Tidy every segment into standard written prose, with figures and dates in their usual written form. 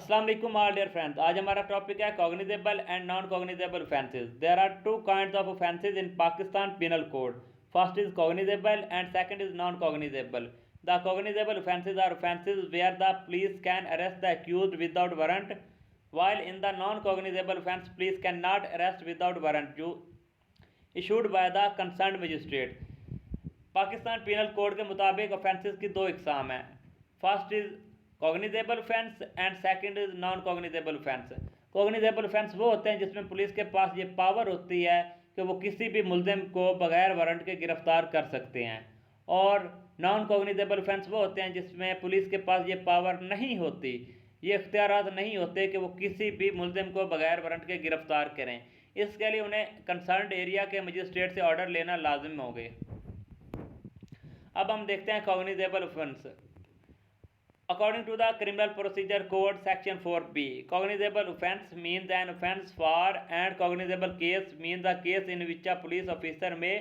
अस्सलाम वालेकुम all dear friends. आज हमारा टॉपिक है cognizable and non cognizable offences. There are two kinds of offences in Pakistan penal code. First is cognizable and second is non cognizable. The cognizable offences are offences where the police can arrest the accused without warrant, while in the non-cognizable offence police cannot arrest without warrant issued by the concerned magistrate। Pakistan penal code के मुताबिक offences की दो इकसाम हैं। First is cognizable offence and second is non cognizable offence. Cognizable offence वो होते हैं जिसमें police के पास ये पावर होती है कि वो किसी भी मुल्जिम को बगैर वारंट के गिरफ्तार कर सकते हैं, और नॉन कॉग्निजेबल ऑफेंस वो होते हैं जिसमें पुलिस के पास ये पावर नहीं होती, ये इख्तियारात नहीं होते कि वो किसी भी मुल्जिम को बगैर वारंट के गिरफ्तार करें। इसके लिए उन्हें कंसर्न्ड एरिया के मजिस्ट्रेट से ऑर्डर लेना लाजिम हो गए। अब हम देखते हैं cognizable offence. According to the criminal procedure code section 4B, cognizable offence means an offence for and cognizable case means the case in which a police officer में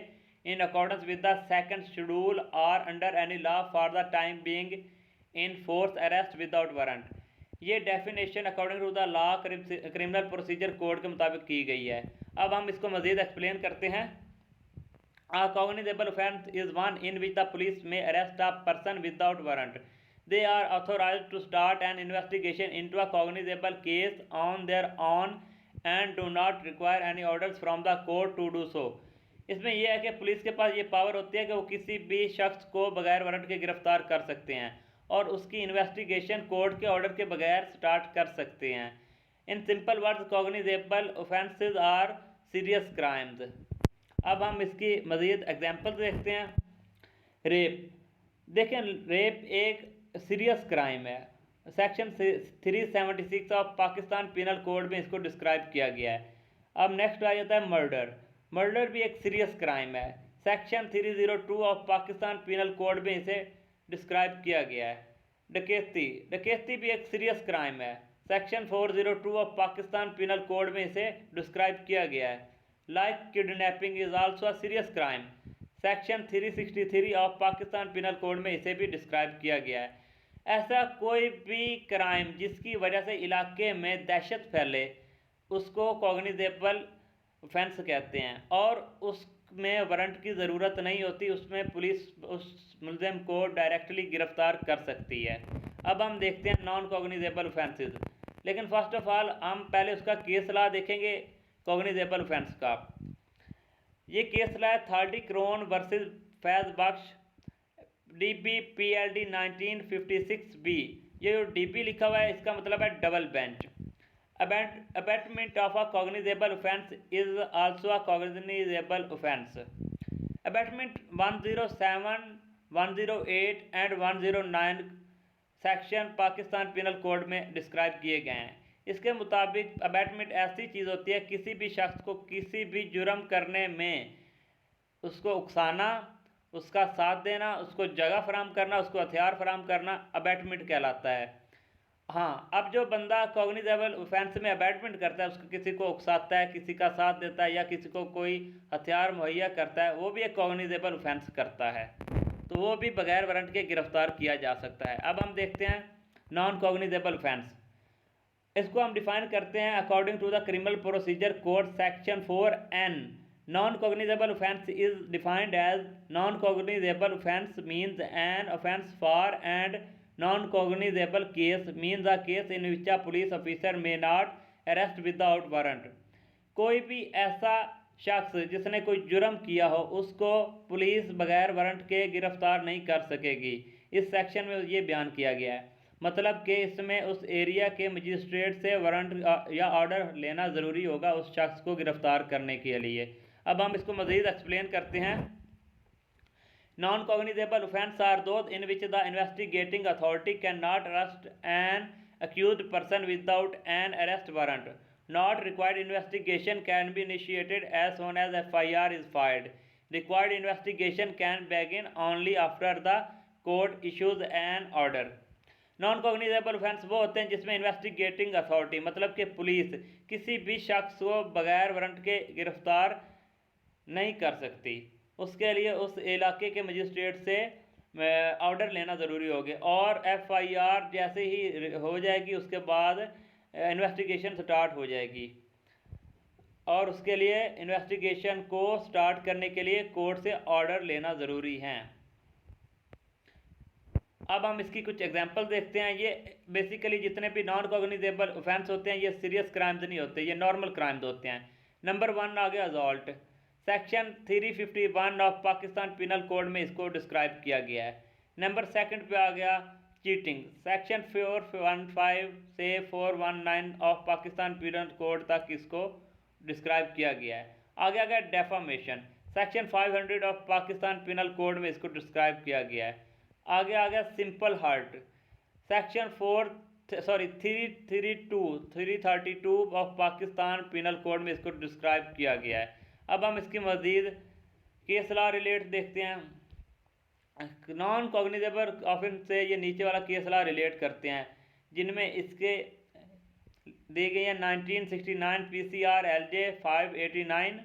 in accordance with the second schedule or under any law for the time being enforce arrest without warrant। ये definition according to the law criminal procedure code के मुताबिक की गई है। अब हम इसको मजीद एक्सप्लेन करते हैं। A cognizable offence is one in which the police may arrest a person without warrant। They are authorized to start an investigation into a cognizable case on their own and do not require any orders from the court to do so। इसमें यह है कि police के पास ये power होती है कि वो किसी भी शख्स को बगैर वारंट के गिरफ्तार कर सकते हैं और उसकी इन्वेस्टिगेशन कोर्ट के ऑर्डर के बगैर स्टार्ट कर सकते हैं। In simple words cognizable offences are serious crimes. अब हम इसकी मज़ीद एग्जांपल देखते हैं। रेप, देखें रेप एक सीरियस क्राइम है। Section 376 of Pakistan penal code में इसको डिस्क्राइब किया गया है। अब नेक्स्ट आ जाता है मर्डर। मर्डर भी एक सीरियस क्राइम है। Section 302 of Pakistan penal code में इसे डिस्क्राइब किया गया है। डकैती, डकैती भी एक सीरियस क्राइम है। Section 402 of Pakistan penal code में इसे डिस्क्राइब किया गया है। Like kidnapping is also a serious crime. Section 363 of Pakistan penal code में इसे भी डिस्क्राइब किया गया है। ऐसा कोई भी क्राइम जिसकी वजह से इलाके में दहशत फैले उसको कॉग्निजेबल ऑफेंस कहते हैं, और उसमें वारंट की ज़रूरत नहीं होती, उसमें पुलिस उस मुल्जिम को डायरेक्टली गिरफ्तार कर सकती है। अब हम देखते हैं नॉन कॉग्निजेबल ऑफेंसेस, लेकिन फर्स्ट ऑफ ऑल हम पहले उसका केस लॉ देखेंगे कॉग्निजेबल ऑफेंस का। ये केस लॉ है थर्डी क्रोन वर्सेस फैज बख्श DBPLD 1956B। ये जो DB लिखा हुआ है इसका मतलब है double bench. Abatement of a cognizable offence is also a cognizable offence। Abatement 107, 108 and 109 section Pakistan penal code में डिस्क्राइब किए गए हैं। इसके मुताबिक अबैटमेंट ऐसी चीज़ होती है किसी भी शख्स को किसी भी जुर्म करने में उसको उकसाना, उसका साथ देना, उसको जगह फराहम करना, उसको हथियार फराहम करना अबैटमेंट कहलाता है। हाँ, अब जो बंदा कॉग्निजेबल ऑफेंस में अबैटमेंट करता है, उसको किसी को उकसाता है, किसी का साथ देता है या किसी को कोई हथियार मुहैया करता है, वो भी एक कॉग्निजेबल ऑफेंस करता है, तो वो भी बगैर वारंट के गिरफ्तार किया जा सकता है। अब हम देखते हैं नॉन कॉग्निजेबल ऑफेंस। इसको हम डिफाइन करते हैं according to the criminal procedure code section 4N। Non cognizable offence is defined as non cognizable offence means an offence for and non-cognizable case means a case in which a police officer may not arrest without warrant। कोई भी ऐसा शख्स जिसने कोई जुर्म किया हो उसको पुलिस बगैर वारंट के गिरफ्तार नहीं कर सकेगी। इस सेक्शन में ये बयान किया गया है, मतलब कि इसमें उस एरिया के मजिस्ट्रेट से वारंट या ऑर्डर लेना ज़रूरी होगा उस शख्स को गिरफ्तार करने के लिए। अब हम इसको मज़ीद एक्सप्लेन करते हैं। Non-cognizable offences are those in which the investigating authority cannot arrest an accused person without an arrest warrant. Not required investigation can be initiated as soon as FIR is filed। Required investigation can begin only after the court issues an order। Non cognizable offence वो होते हैं जिसमें investigating authority मतलब कि police किसी भी शख्स को बगैर वारंट के गिरफ्तार नहीं कर सकती, उसके लिए उस इलाके के मजिस्ट्रेट से ऑर्डर लेना ज़रूरी हो गया, और FIR जैसे ही हो जाएगी उसके बाद इन्वेस्टिगेशन स्टार्ट हो जाएगी, और उसके लिए इन्वेस्टिगेशन को स्टार्ट करने के लिए कोर्ट से ऑर्डर लेना ज़रूरी है। अब हम इसकी कुछ एग्जांपल देखते हैं। ये बेसिकली जितने भी नॉन कॉग्निजेबल ऑफेंस होते हैं ये सीरियस क्राइम्स नहीं होते, ये नॉर्मल क्राइम्स होते हैं। नंबर 1 आ गया assault. Section 351 of Pakistan penal code में इसको डिस्क्राइब किया गया है। नंबर 2 पे आ गया चीटिंग। सेक्शन 415 से 419 ऑफ पाकिस्तान पिनल कोड तक इसको डिस्क्राइब किया गया है। आगे आ गया defamation. Section 500 of Pakistan penal code में इसको डिस्क्राइब किया गया है। आगे आ गया simple hurt. Section 332 of Pakistan penal code में इसको डिस्क्राइब किया गया है। अब हम इसकी मज़ीद केस लॉ रिलेट देखते हैं। नॉन कॉग्निजेबल ऑफेंस से ये नीचे वाला केस लॉ रिलेट करते हैं, जिनमें इसके दी गई है 1969 PCR LJ 589,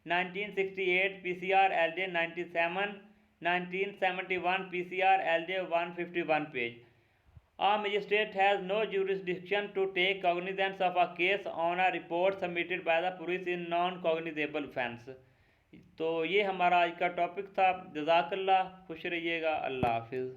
1968 PCR LJ 97, 1971 PCR LJ 151 page. A magistrate has no jurisdiction to take cognizance of a case on a report submitted by the police in non-cognizable offence. तो ये हमारा आज का टॉपिक था। जज़ाकल्लाह, खुश रहिएगा, अल्लाह हाफिज़।